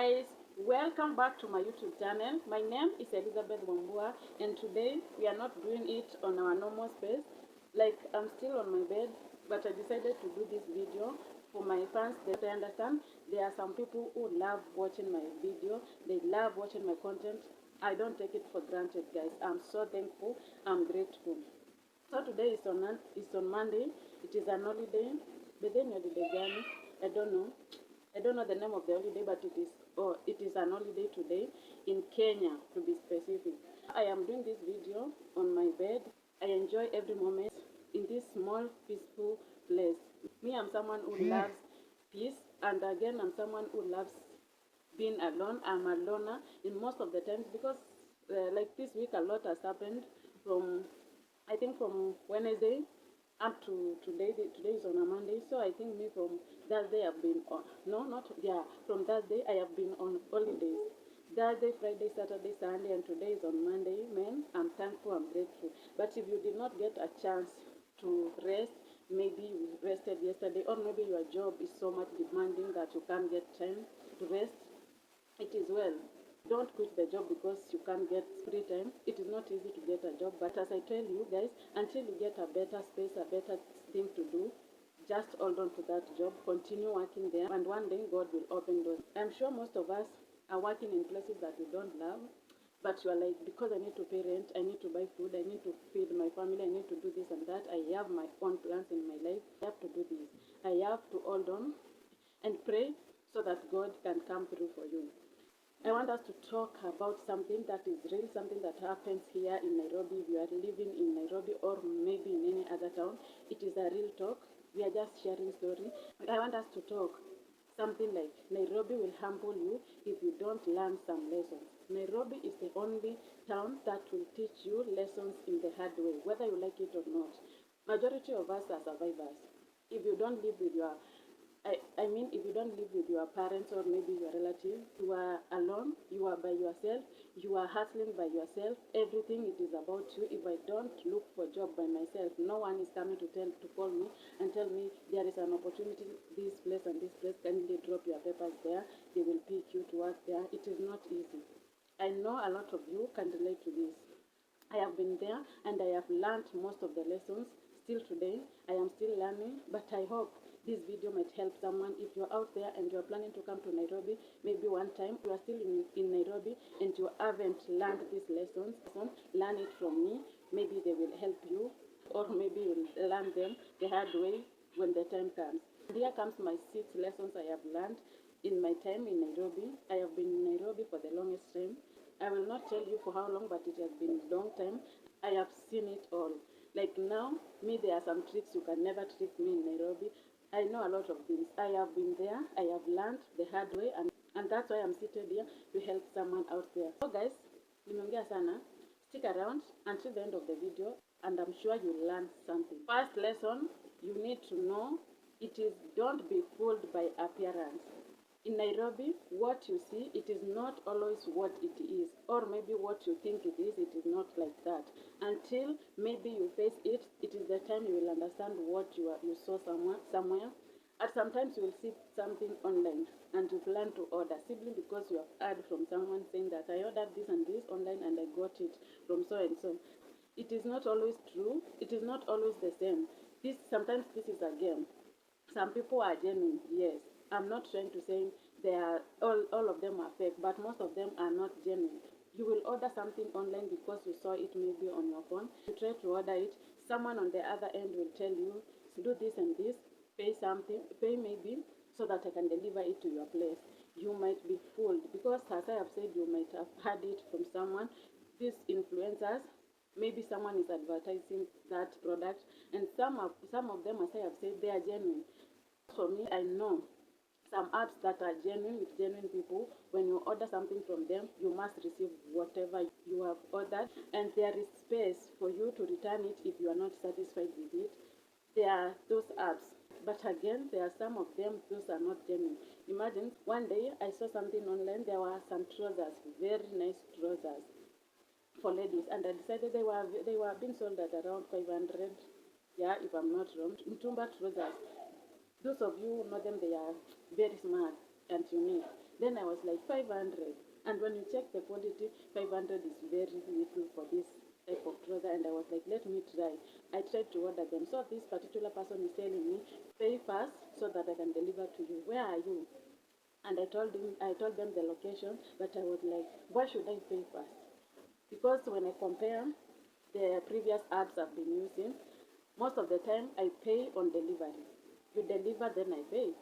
guys, welcome back to my YouTube channel. My name is Elizabeth Wambua, and today we are not doing it on our normal space. Like, I'm still on my bed, but I decided to do this video for my fans. That I understand there are some people who love watching my video. They love watching my content. I don't take it for granted, guys. I'm so thankful. I'm grateful. So today is on Monday. It is an holiday. But then holiday journey. I don't know. I don't know the name of the holiday, but it is an holiday today in Kenya, to be specific. I am doing this video on my bed. I enjoy every moment in this small, peaceful place. Me, I'm someone who loves peace, and again, I'm someone who loves being alone. I'm a loner in most of the times because, like this week, a lot has happened from, I think, from Wednesday up to today. Today is on a Monday, so I think me from Thursday I've been on. No, not yeah. From Thursday I have been on holidays. Thursday, Friday, Saturday, Sunday, and today is on Monday. Man, I'm thankful. I'm grateful. But if you did not get a chance to rest, maybe you rested yesterday, or maybe your job is so much demanding that you can't get time to rest, it is well. Don't quit the job because you can't get free time. It is not easy to get a job, but as I tell you guys, until you get a better space, a better thing to do, just hold on to that job, continue working there, and one day God will open doors. I'm sure most of us are working in places that we don't love, but you are like, because I need to pay rent, I need to buy food, I need to feed my family, I need to do this and that. I have my own plans in my life. I have to do this. I have to hold on and pray so that God can come through for you. I want us to talk about something that is real, something that happens here in Nairobi. If you are living in Nairobi or maybe in any other town, it is a real talk. We are just sharing story. I want us to talk something like Nairobi will humble you if you don't learn some lessons. Nairobi is the only town that will teach you lessons in the hard way, whether you like it or not. Majority of us are survivors. If you don't live with your I mean, if you don't live with your parents or maybe your relative, you are alone, you are by yourself, you are hustling by yourself, everything it is about you. If I don't look for a job by myself, no one is coming to call me and tell me there is an opportunity, this place and this place, kindly drop your papers there, they will pick you to work there. It is not easy. I know a lot of you can relate to this. I have been there and I have learned most of the lessons. Still today, I am still learning, but I hope this video might help someone. If you're out there and you're planning to come to Nairobi, maybe one time, you are still in Nairobi and you haven't learned these lessons, learn it from me. Maybe they will help you, or maybe you'll learn them the hard way when the time comes. And here comes my 6 lessons I have learned in my time in Nairobi. I have been in Nairobi for the longest time. I will not tell you for how long, but it has been a long time. I have seen it all. Like now, me, there are some tricks you can never trick me in Nairobi. I know a lot of things. I have been there. I have learned the hard way, and that's why I'm seated here to help someone out there. So guys, nimeongea sana. Stick around until the end of the video, and I'm sure you'll learn something. First lesson, you need to know it is don't be fooled by appearance. In Nairobi, what you see, it is not always what it is, or maybe what you think it is not like that. Until maybe you face it, it is the time you will understand what you saw somewhere. And sometimes you will see something online and you plan to order simply because you have heard from someone saying that I ordered this and this online and I got it from so and so. It is not always true. It is not always the same. Sometimes this is a game. Some people are genuine, yes. I'm not trying to say they are all of them are fake, but most of them are not genuine. You will order something online because you saw it maybe on your phone. You try to order it, someone on the other end will tell you, do this and this, pay something, pay maybe so that I can deliver it to your place. You might be fooled because, as I have said, you might have heard it from someone. These influencers, maybe someone is advertising that product, and some of them, as I have said, they are genuine. For me, I know some apps that are genuine with genuine people. When you order something from them, you must receive whatever you have ordered, and there is space for you to return it if you are not satisfied with it. There are those apps, but again, there are some of them, those are not genuine. Imagine one day I saw something online. There were some trousers, very nice trousers for ladies, and I decided they were being sold at around 500. Yeah, if I'm not wrong, Mtumba trousers. Those of you who know them, they are very smart and unique. Then I was like 500. And when you check the quality, 500 is very little for this type of trouser. And I was like, let me try. I tried to order them. So this particular person is telling me, pay first so that I can deliver to you. Where are you? And I told them the location, but I was like, why should I pay first? Because when I compare the previous apps I've been using, most of the time I pay on delivery. You deliver, then I pay.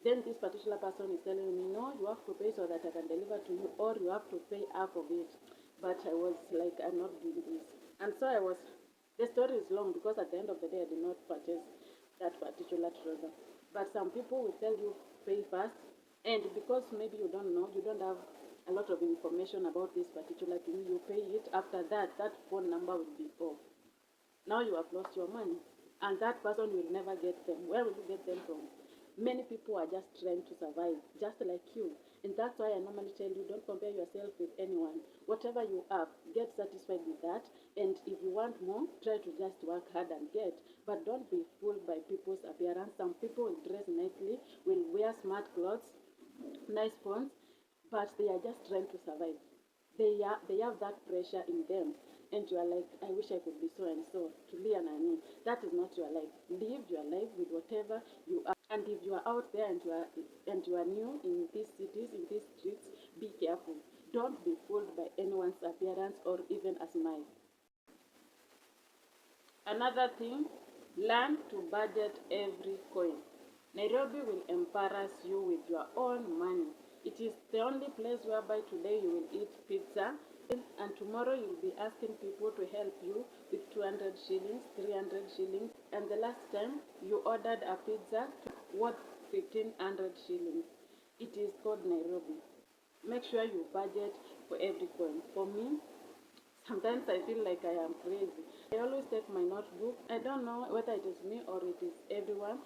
Then this particular person is telling me, no, you have to pay so that I can deliver to you, or you have to pay half of it. But I was like, I'm not doing this. And so the story is long because at the end of the day, I did not purchase that particular trouser. But some people will tell you, pay first. And because maybe you don't know, you don't have a lot of information about this particular thing, you pay it. After that, that phone number will be off. Now you have lost your money, and that person will never get them. Where will you get them from? Many people are just trying to survive, just like you. And that's why I normally tell you, don't compare yourself with anyone. Whatever you have, get satisfied with that. And if you want more, try to just work hard and get. But don't be fooled by people's appearance. Some people will dress nicely, will wear smart clothes, nice phones, but they are just trying to survive. They have that pressure in them, and you are like, I wish I could be so and so, to Leon and me. That is not your life. Live your life with whatever you are. And if you are out there and you are new in these cities, in these streets, be careful. Don't be fooled by anyone's appearance or even a smile. Another thing, learn to budget every coin. Nairobi will embarrass you with your own money. It is the only place whereby today you will eat pizza, and tomorrow you'll be asking people to help you with 200 shillings, 300 shillings, and the last time you ordered a pizza worth 1500 shillings. It is called Nairobi. Make sure you budget for every coin. For me, sometimes I feel like I am crazy. I always take my notebook. I don't know whether it is me or it is everyone.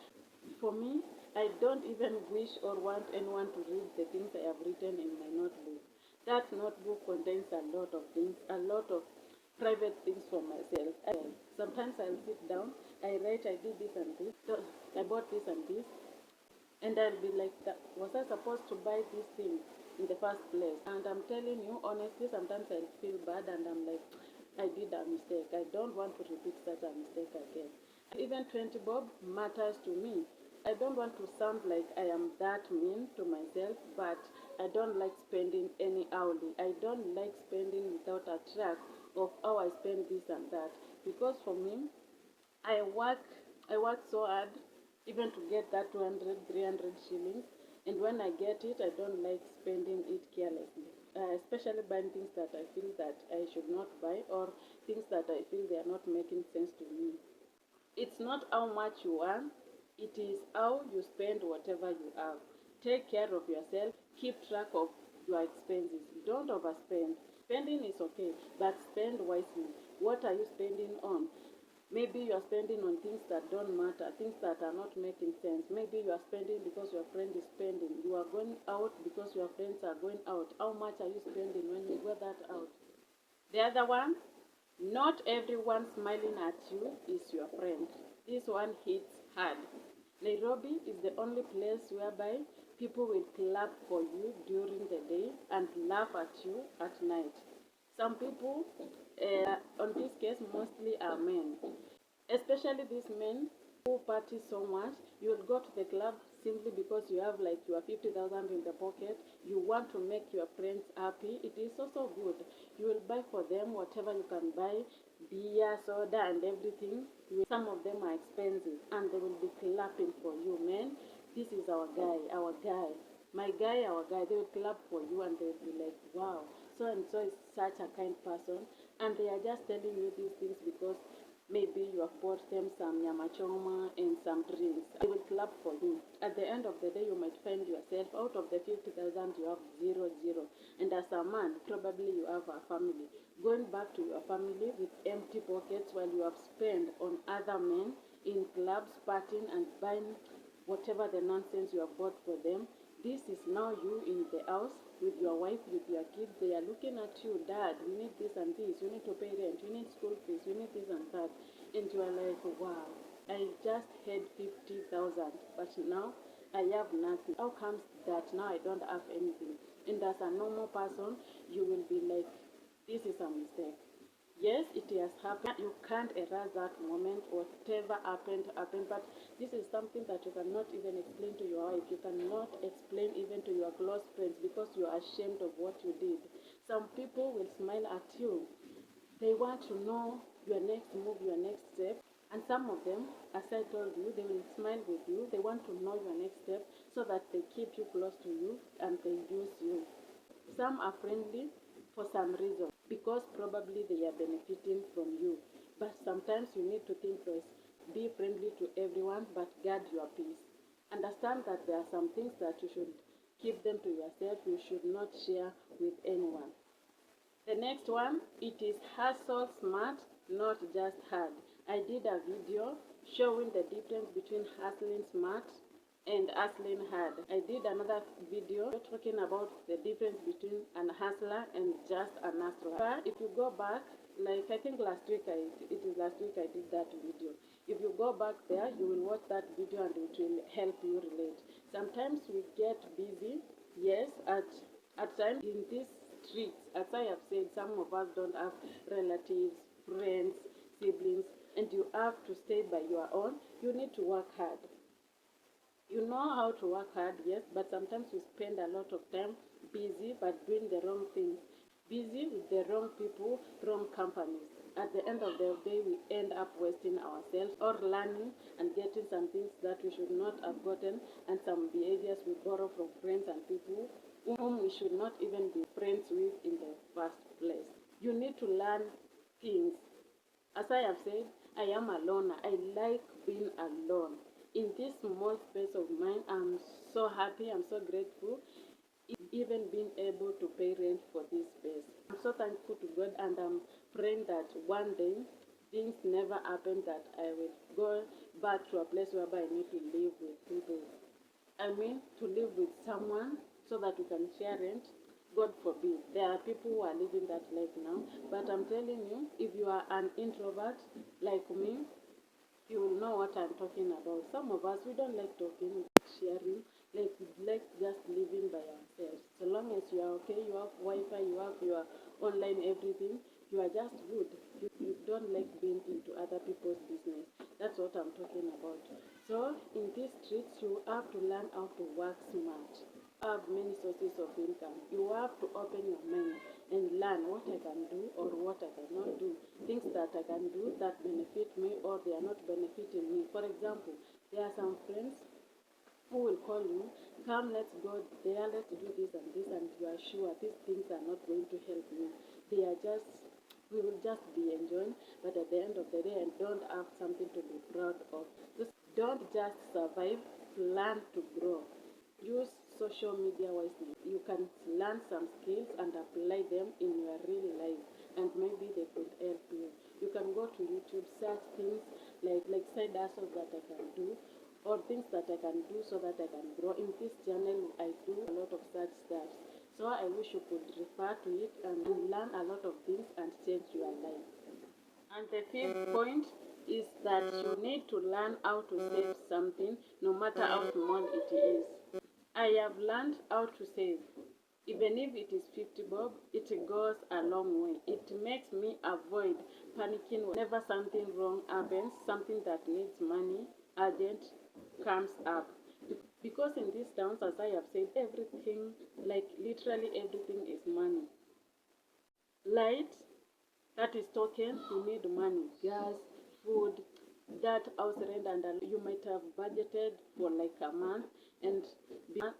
For me, I don't even wish or want anyone to read the things I have written in my notebook. That notebook contains a lot of things, a lot of private things for myself. Sometimes I'll sit down, I write, I did this and this, I bought this and this, and I'll be like, was I supposed to buy this thing in the first place? And I'm telling you, honestly, sometimes I feel bad and I'm like, I did a mistake. I don't want to repeat such a mistake again. Even 20 bob matters to me. I don't want to sound like I am that mean to myself, but I don't like spending anyhowly. I don't like spending without a track of how I spend this and that. Because for me, I work I work so hard even to get that 200, 300 shillings, and when I get it, I don't like spending it carelessly. Especially buying things that I feel that I should not buy, or things that I feel they are not making sense to me. It's not how much you earn, it is how you spend whatever you have. Take care of yourself, keep track of your expenses. Don't overspend. Spending is okay, but spend wisely. What are you spending on? Maybe you are spending on things that don't matter, things that are not making sense. Maybe you are spending because your friend is spending. You are going out because your friends are going out. How much are you spending when you go that out? The other one, not everyone smiling at you is your friend. This one hits hard. Nairobi is the only place whereby people will clap for you during the day and laugh at you at night. Some people, on this case, mostly are men. Especially these men who party so much, you will go to the club simply because you have like your 50,000 in the pocket. You want to make your friends happy. It is also good. You will buy for them whatever you can buy, beer, soda, and everything. Some of them are expensive, and they will be clapping for you, man. This is our guy, my guy, our guy. They will clap for you, and they will be like, wow, so and so is such a kind person, and they are just telling you these things because maybe you have bought them some nyama choma and some drinks. They will clap for you. At the end of the day, you might find yourself out of the 50,000, you have zero, zero. And as a man, probably you have a family. Going back to your family with empty pockets while you have spent on other men in clubs, partying, and buying whatever the nonsense you have bought for them. This is now you in the house with your wife, with your kids. They are looking at you, dad, we need this and this, you need to pay rent, you need school fees, you need this and that. And you are like, wow, I just had 50,000, but now I have nothing. How comes that now I don't have anything? And as a normal person, you will be like, this is a mistake. Yes, it has happened. You can't erase that moment. Whatever happened, happened. But this is something that you cannot even explain to your wife. You cannot explain even to your close friends because you are ashamed of what you did. Some people will smile at you. They want to know your next move, your next step. And some of them, as I told you, they will smile with you. They want to know your next step so that they keep you close to you and they use you. Some are friendly for some reason because probably they are benefiting from you. But sometimes you need to think twice. Be friendly to everyone, but guard your peace. Understand that there are some things that you should keep them to yourself. You should not share with anyone. The next one, it is hustle smart, not just hard. I did a video showing the difference between hustling smart and hustling hard. I did another video talking about the difference between an hustler and just an hustler. But if you go back, like I think it is last week I did that video. If you go back there, you will watch that video and it will help you relate. Sometimes we get busy, yes, at times in this streets, as I have said, some of us don't have relatives, friends, siblings, and you have to stay by your own. You need to work hard. You know how to work hard, yes, but sometimes we spend a lot of time busy but doing the wrong things. Busy with the wrong people, wrong companies. At the end of the day, we end up wasting ourselves or learning and getting some things that we should not have gotten, and some behaviors we borrow from friends and people whom we should not even be friends with in the first place. You need to learn things. As I have said, I am a loner. I like being alone. In this small space of mine, I'm so happy, I'm so grateful, even being able to pay rent for this space. I'm so thankful to God and I'm praying that one day things never happen that I will go back to a place whereby I need to live with people. I mean, to live with someone so that we can share rent. God forbid. There are people who are living that life now. But I'm telling you, if you are an introvert like me, you will know what I'm talking about. Some of us, we don't like talking, sharing, like we like just living by ourselves. So long as you are okay, you have Wi-Fi, you have your online everything, you are just good. You don't like being into other people's business. That's what I'm talking about. So in these streets, you have to learn how to work smart. Have many sources of income. You have to open your mind and learn what I can do or what I cannot do. Things that I can do that benefit me or they are not benefiting me. For example, there are some friends who will call you, come, let's go there, let's do this and this, and you are sure these things are not going to help you. They are just, we will just be enjoying, but at the end of the day, I don't have something to be proud of. Just don't just survive, plan to grow. Use social media wisely. You can learn some skills and apply them in your real life, and maybe they could help you. You can go to YouTube, search things like side hustles that I can do, or things that I can do so that I can grow. In this channel, I do a lot of such stuff. So I wish you could refer to it and learn a lot of things and change your life. And the fifth point is that you need to learn how to save something, no matter how small it is. I have learned how to save. Even if it is 50 bob, it goes a long way. It makes me avoid panicking whenever something wrong happens, something that needs money, urgent, comes up. Because in these towns, as I have said, everything, like literally everything is money. Light, that is token, you need money. Gas, food, that house rent, and you might have budgeted for like a month, and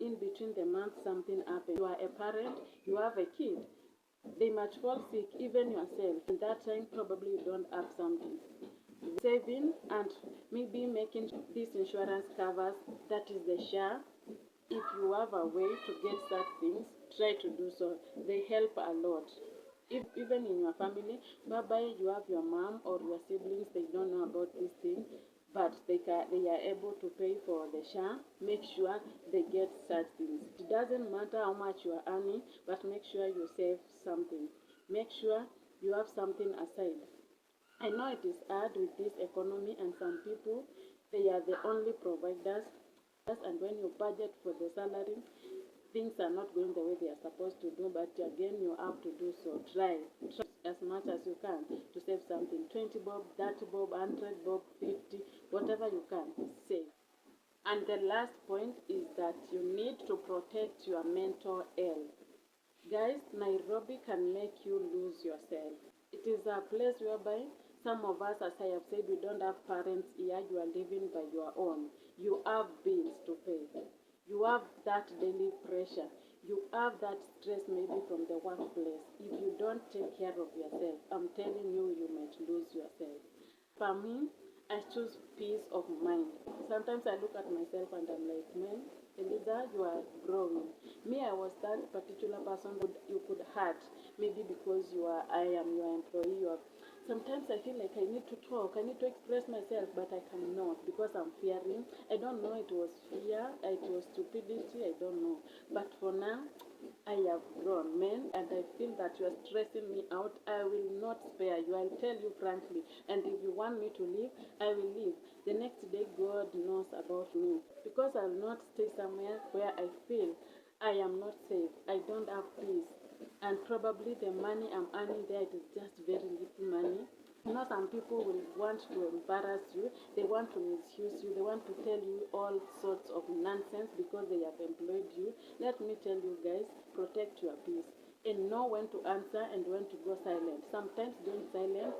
in between the month something happens. You are a parent, you have a kid, they might fall sick, even yourself. In that time, probably you don't have something. Saving and maybe making these insurance covers, that is the share. If you have a way to get such things, try to do so. They help a lot. If even in your family, whereby you have your mom or your siblings, they don't know about this thing, but they are able to pay for the share, make sure they get such things. It doesn't matter how much you are earning, but make sure you save something. Make sure you have something aside. I know it is hard with this economy, and some people, they are the only providers. And when you budget for the salary, things are not going the way they are supposed to do, but again you have to do so. Try as much as you can to save something. 20 bob, 30 bob, 100 bob, 50, whatever you can save. And the last point is that you need to protect your mental health. Guys, Nairobi can make you lose yourself. It is a place whereby some of us, as I have said, we don't have parents here. You are living by your own. You have bills to pay. You have that daily pressure. You have that stress maybe from the workplace. If you don't take care of yourself, I'm telling you, you might lose yourself. For me, I choose peace of mind. Sometimes I look at myself and I'm like, man, Eliza, you are growing. Me, I was that particular person you could hurt. Maybe because I am your employee. Sometimes I feel like I need to talk, I need to express myself, but I cannot because I'm fearing. I don't know, it was fear, it was stupidity, I don't know. But for now, I have grown, man, and I feel that you are stressing me out. I will not spare you. I'll tell you frankly. And if you want me to leave, I will leave. The next day, God knows about me. Because I will not stay somewhere where I feel I am not safe. I don't have peace. And probably the money I'm earning there, it is just very little money. You know, some people will want to embarrass you, they want to misuse you, they want to tell you all sorts of nonsense because they have employed you. Let me tell you guys, protect your peace and know when to answer and when to go silent. Sometimes being silent,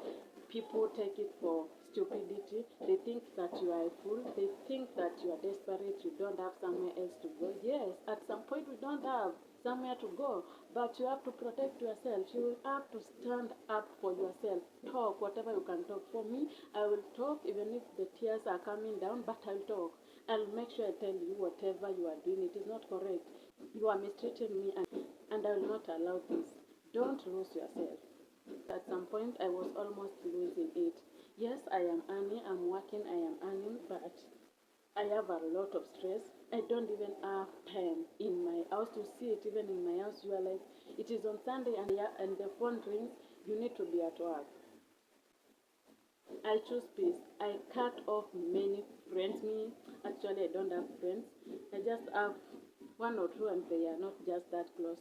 people take it for stupidity. They think that you are a fool. They think that you are desperate. You don't have somewhere else to go. Yes, at some point we don't have somewhere to go, but you have to protect yourself. You will have to stand up for yourself. Talk whatever you can talk. For me, I will talk even if the tears are coming down, but I'll talk. I'll make sure I tell you whatever you are doing. It is not correct. You are mistreating me, and I will not allow this. Don't lose yourself. At some point, I was almost losing it. Yes, I am earning, I'm working, I am earning, but I have a lot of stress. I don't even have time in my house to see it. Even in my house, you are like, it is on Sunday and the phone rings, you need to be at work. I choose peace. I cut off many friends. Me, actually, I don't have friends. I just have one or two, and they are not just that close,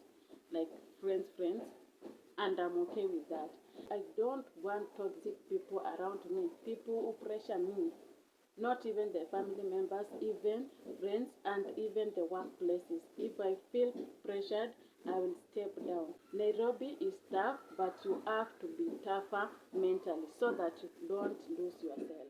like friends, and I'm okay with that. I don't want toxic people around me, people who pressure me, not even the family members, even friends, and even the workplaces. If I feel pressured, I will step down. Nairobi is tough, but you have to be tougher mentally so that you don't lose yourself.